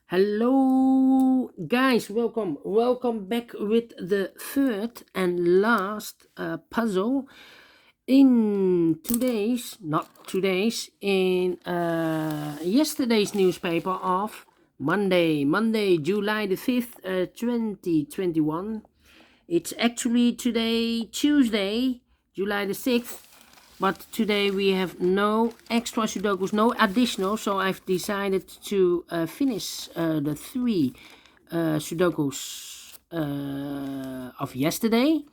Hello, guys. Welcome back with the third and last puzzle in yesterday's newspaper of Monday, July the 5th, 2021. It's actually today, Tuesday, July the 6th. But today we have no extra Sudokus, no additional, so I've decided to finish the three Sudokus of yesterday.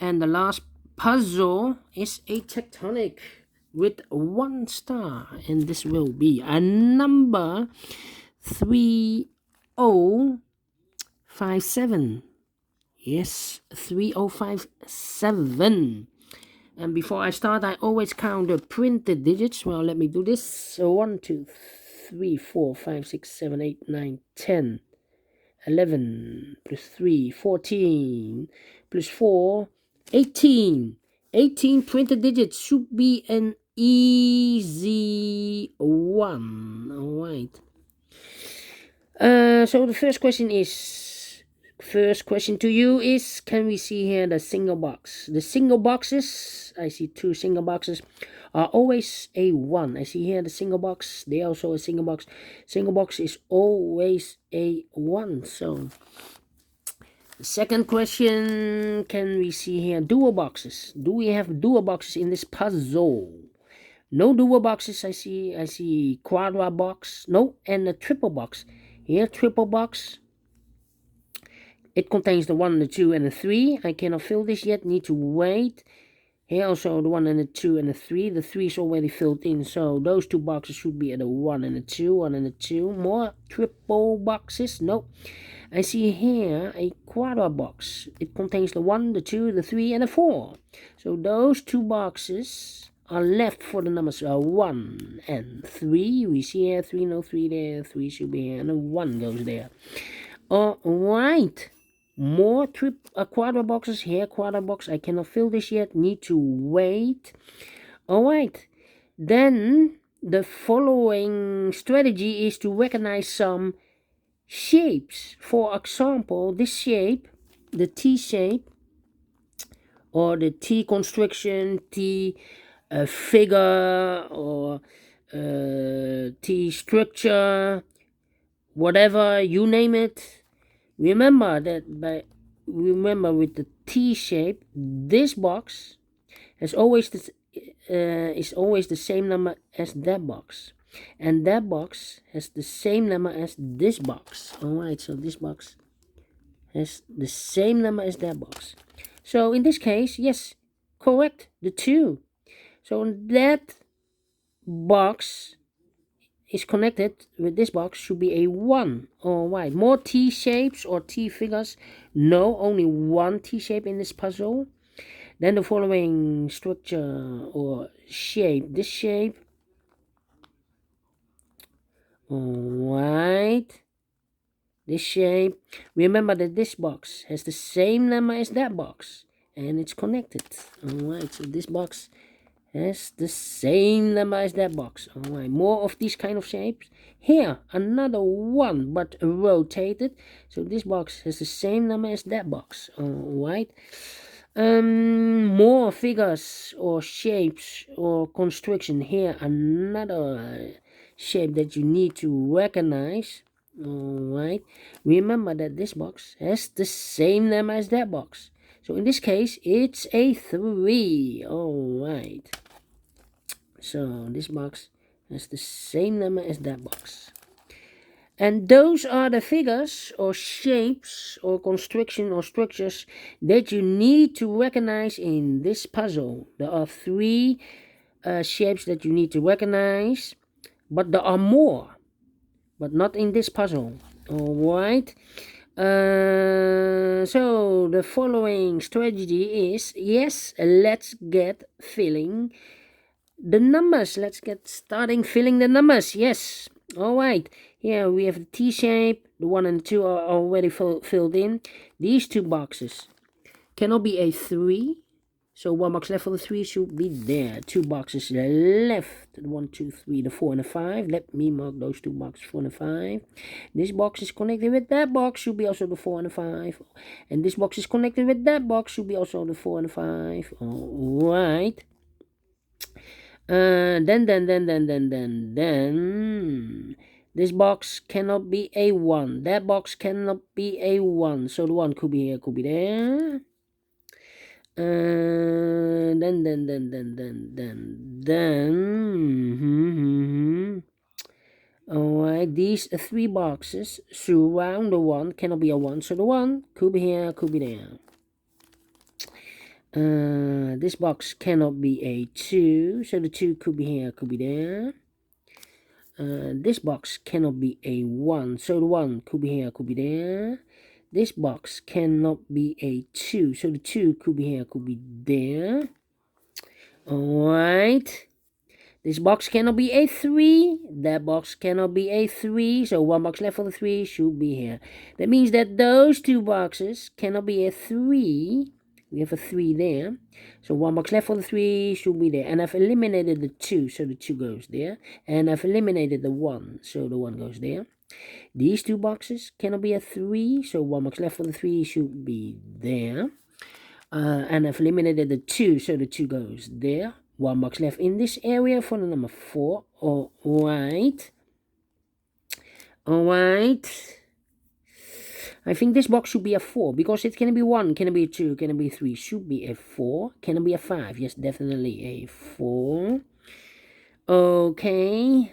And the last puzzle is a Tectonic with 1 star, and this will be a number 3057. Yes, 3057. And before I start, I always count the printed digits. Well, let me do this. So 1, 2, 3, 4, 5, 6, 7, 8, 9, 10, 11, plus 3, 14, plus 4, 18. 18 printed digits should be an easy one. All right. So the first question to you is, can we see here the single box? The single boxes, I see 2 single boxes, are always a 1. I see here the single box, they also a single box. Single box is always a 1. So the second question, can we see here dual boxes? Do we have dual boxes in this puzzle? No dual boxes. I see quadra box, no, and a triple box. Here, triple box. It contains the 1 and the 2 and the 3. I cannot fill this yet, need to wait. Here also the 1 and the 2 and the 3. The 3 is already filled in, so those 2 boxes should be at the 1 and the 2, 1 and the 2. More triple boxes, no. I see here a quadra box. It contains the 1, the 2, the 3 and the 4. So those 2 boxes are left for the numbers 1 and 3. We see here 3, no 3 there, 3 should be here, and a 1 goes there. Alright. More quadra boxes here, quadra box. I cannot fill this yet, need to wait. Alright. Then the following strategy is to recognize some shapes. For example, this shape, the T shape, or the T constriction, T figure, or T structure, whatever you name it. Remember with the T shape, this box is always the same number as that box, and that box has the same number as this box. All right, so this box has the same number as that box. So in this case, yes, correct, the 2. So that box is connected with this box should be a 1. All right, more T shapes or T figures? No, only 1 T shape in this puzzle. Then the following structure or shape, this shape. All right, this shape. Remember that this box has the same number as that box, and it's connected. All right, so this box has the same number as that box. Alright, more of these kind of shapes. Here, another 1, but rotated. So this box has the same number as that box. Alright. More figures or shapes or construction. Here, another shape that you need to recognize. Alright. Remember that this box has the same number as that box. So in this case, it's a 3. Alright. So this box has the same number as that box. And those are the figures or shapes or construction or structures that you need to recognize in this puzzle. There are 3 shapes that you need to recognize, but there are more, but not in this puzzle. Alright. So the following strategy is, yes, let's get filling the numbers. Let's get starting filling the numbers. Yes. All right. Here we have the T shape. The 1 and 2 are already filled in. These 2 boxes cannot be a 3. So 1 box left for the 3 should be there. 2 boxes left. 1, 2, 3, the 4 and the 5. Let me mark those 2 boxes, 4 and the 5. This box is connected with that box, should be also the 4 and the 5. And this box is connected with that box, should be also the 4 and the 5. Alright. Then. This box cannot be a 1. That box cannot be a 1. So the 1 could be here, could be there. Alright, these 3 boxes surround the 1, cannot be a 1, so the 1 could be here, could be there. This box cannot be a 2, so the 2 could be here, could be there. This box cannot be a 1, so the 1 could be here, could be there. This box cannot be a 2, so the 2 could be here, could be there. Alright. This box cannot be a 3. That box cannot be a 3, so 1 box left for the 3 should be here. That means that those 2 boxes cannot be a 3. We have a 3 there. So 1 box left for the 3 should be there. And I've eliminated the 2, so the 2 goes there. And I've eliminated the 1, so the 1 goes there. These 2 boxes cannot be a 3, so 1 box left for the 3 should be there. And I've eliminated the 2, so the 2 goes there. 1 box left in this area for the number 4. Alright. Alright. I think this box should be a 4, because it can be 1, can it be a 2, can it be a 3, should be a 4. Can it be a 5? Yes, definitely a 4. Okay.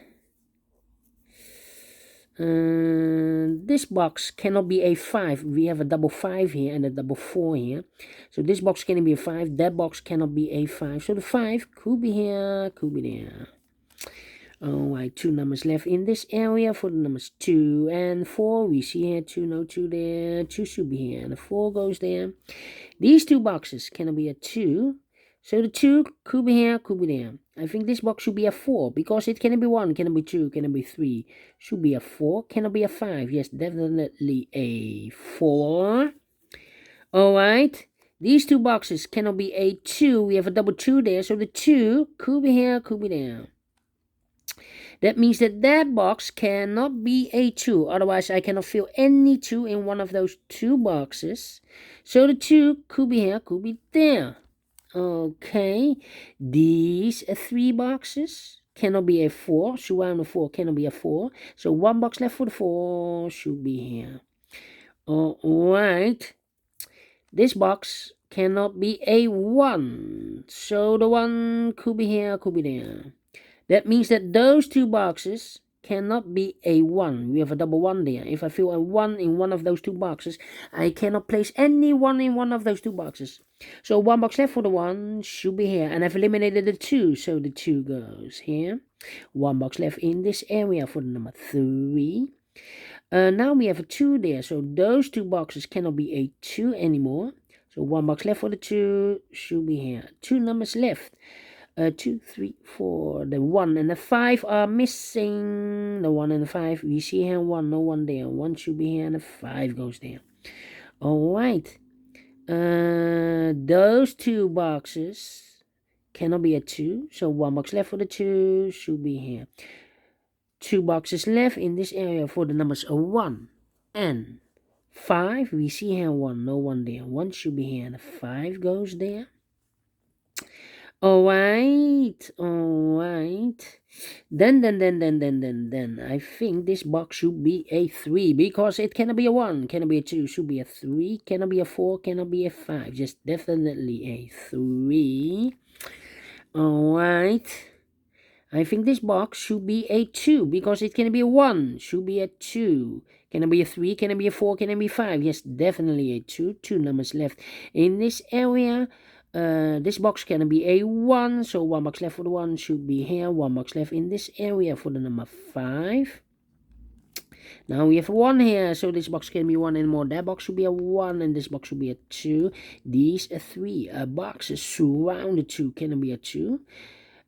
This box cannot be a 5. We have a double 5 here and a double 4 here. So this box can be a 5. That box cannot be a 5. So the 5 could be here, could be there. Alright, 2 numbers left in this area for the numbers 2 and 4. We see here 2, no 2 there. 2 should be here and the 4 goes there. These 2 boxes cannot be a 2. So the 2 could be here, could be there. I think this box should be a 4, because it cannot be 1, cannot be 2, cannot be 3. Should be a 4, cannot be a 5. Yes, definitely a 4. Alright. These 2 boxes cannot be a 2. We have a double 2 there, so the 2 could be here, could be there. That means that that box cannot be a 2. Otherwise, I cannot fill any 2 in one of those 2 boxes. So the 2 could be here, could be there. Okay, these 3 boxes cannot be a 4. Surround the 4 cannot be a 4. So 1 box left for the 4 should be here. Alright. This box cannot be a 1. So the 1 could be here, could be there. That means that those 2 boxes cannot be a 1. We have a double 1 there. If I fill a 1 in one of those 2 boxes, I cannot place any 1 in one of those 2 boxes. So 1 box left for the 1 should be here. And I've eliminated the 2, so the 2 goes here. 1 box left in this area for the number 3. Now we have a 2 there, so those 2 boxes cannot be a 2 anymore. So 1 box left for the 2 should be here. 2 numbers left. 2, 3, 4. The 1 and the 5 are missing. The 1 and the 5. We see here 1, no 1 there. 1 should be here and the 5 goes there. Alright. Those 2 boxes cannot be a 2. So 1 box left for the 2 should be here. 2 boxes left in this area for the numbers 1 and 5. We see here 1, no 1 there. 1 should be here and the 5 goes there. Alright. Then I think this box should be a 3, because it cannot be a 1, cannot be a 2, should be a 3, cannot be a 4, cannot be a 5. Just definitely a 3. Alright. I think this box should be a 2, because it cannot be a 1, should be a 2. Can it be a 3, can it be a 4, can it be 5? Yes, definitely a 2. 2 numbers left in this area. This box can be a 1, so 1 box left for the 1 should be here. 1 box left in this area for the number 5. Now we have a 1 here, so this box can be 1 anymore. That box should be a 1, and this box should be a 2. These 3 boxes surround the 2 can be a 2.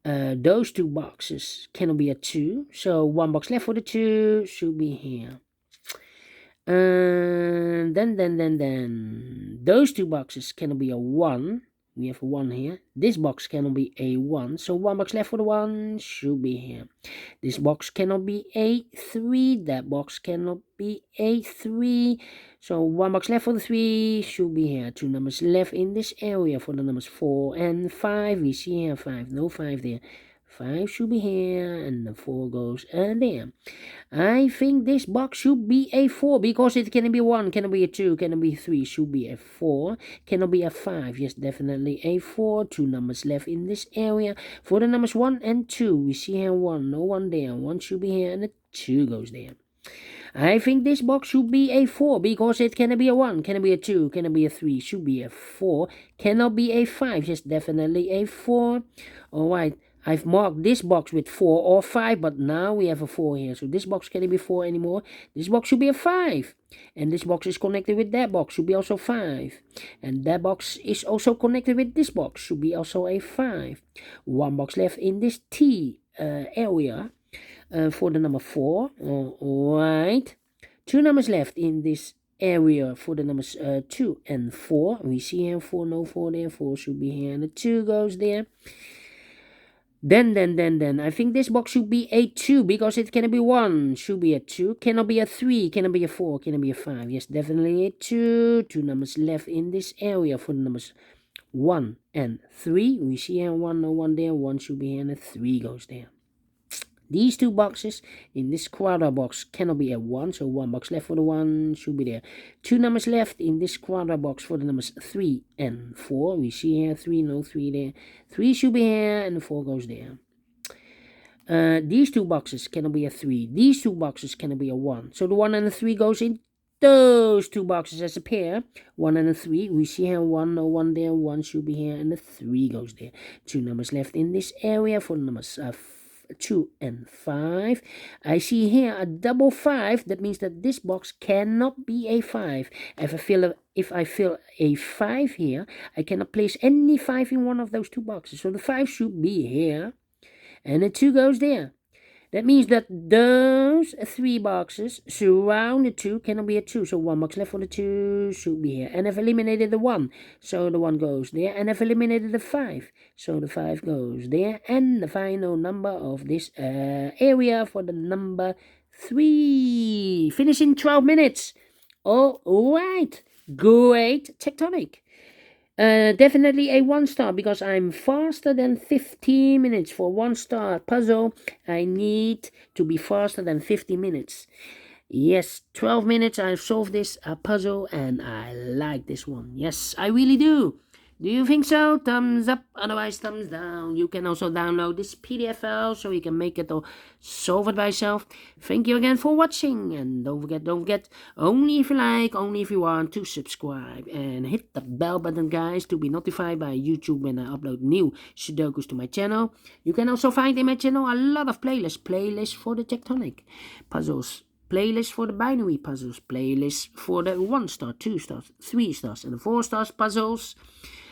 Those 2 boxes cannot be a 2, so 1 box left for the 2 should be here. Then those 2 boxes cannot be a 1. We have a 1 here. This box cannot be a 1, so 1 box left for the 1 should be here. This box cannot be a 3. That box cannot be a 3. So 1 box left for the 3 should be here. 2 numbers left in this area for the numbers 4 and 5. We see here 5. No 5 there. 5 should be here, and the 4 goes there. I think this box should be a 4 because it can be 1, can be a 2, can be 3, should be a 4, cannot be a 5. Yes, definitely a 4. 2 numbers left in this area for the numbers 1 and 2. We see here 1, no 1 there. 1 should be here, and the 2 goes there. I think this box should be a 4 because it can be a 1, can be a 2, can be a 3, should be a 4, cannot be a 5. Yes, definitely a 4. Alright, I've marked this box with 4 or 5, but now we have a 4 here. So this box can't be 4 anymore. This box should be a 5. And this box is connected with that box, should be also 5. And that box is also connected with this box, should be also a 5. 1 box left in this T area for the number 4. Alright. 2 numbers left in this area for the numbers 2 and 4. We see here 4, no 4 there. 4 should be here, and the 2 goes there. Then, I think this box should be a 2 because it cannot be 1, should be a 2, cannot be a 3, cannot be a 4, cannot be a 5. Yes, definitely a 2. 2 numbers left in this area for the numbers 1 and 3. We see here 1, no 1 there. 1 should be here, and a 3 goes there. These 2 boxes in this quarter box cannot be a 1, so 1 box left for the 1 should be there. 2 numbers left in this quarter box for the numbers 3 and 4. We see here 3, no 3 there. 3 should be here, and the 4 goes there. These 2 boxes cannot be a 3. These 2 boxes cannot be a 1. So the 1 and the 3 goes in those 2 boxes as a pair. 1 and a 3. We see here 1, no 1 there. 1 should be here, and the 3 goes there. 2 numbers left in this area for the numbers 2 and 5. I see here a double 5. That means that this box cannot be a 5. If I fill a 5 here, I cannot place any 5 in one of those 2 boxes. So the 5 should be here, and the 2 goes there. That means that those 3 boxes surround the 2 cannot be a 2. So 1 box left for the 2 should be here. And I've eliminated the 1. So the 1 goes there. And I've eliminated the 5. So the 5 goes there. And the final number of this area for the number 3. Finish in 12 minutes. All right. Great Tectonic. Definitely a 1-star because I'm faster than 15 minutes. For 1-star puzzle, I need to be faster than 50 minutes. Yes, 12 minutes I've solved this puzzle, and I like this one. Yes, I really do. Do you think so? Thumbs up, otherwise thumbs down. You can also download this PDF file so you can make it or solve it by yourself. Thank you again for watching, and don't forget, only if you like, only if you want, to subscribe and hit the bell button, guys, to be notified by YouTube when I upload new Sudokus to my channel. You can also find in my channel a lot of playlists for the Tectonic puzzles, playlist for the binary puzzles, playlist for the 1-star, 2 stars, 3 stars, and the 4 stars puzzles,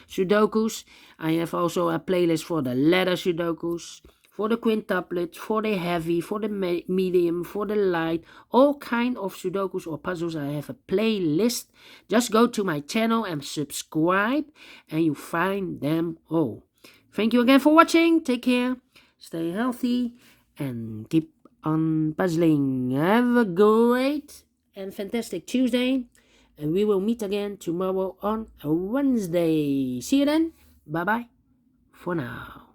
Sudokus. I have also a playlist for the ladder Sudokus, for the quintuplet, for the heavy, for the medium, for the light, all kind of Sudokus or puzzles. I have a playlist. Just go to my channel and subscribe, and you find them all. Thank you again for watching. Take care, stay healthy, and keep on puzzling. Have a great and fantastic Tuesday, and we will meet again tomorrow on a Wednesday. See you then. Bye bye for now.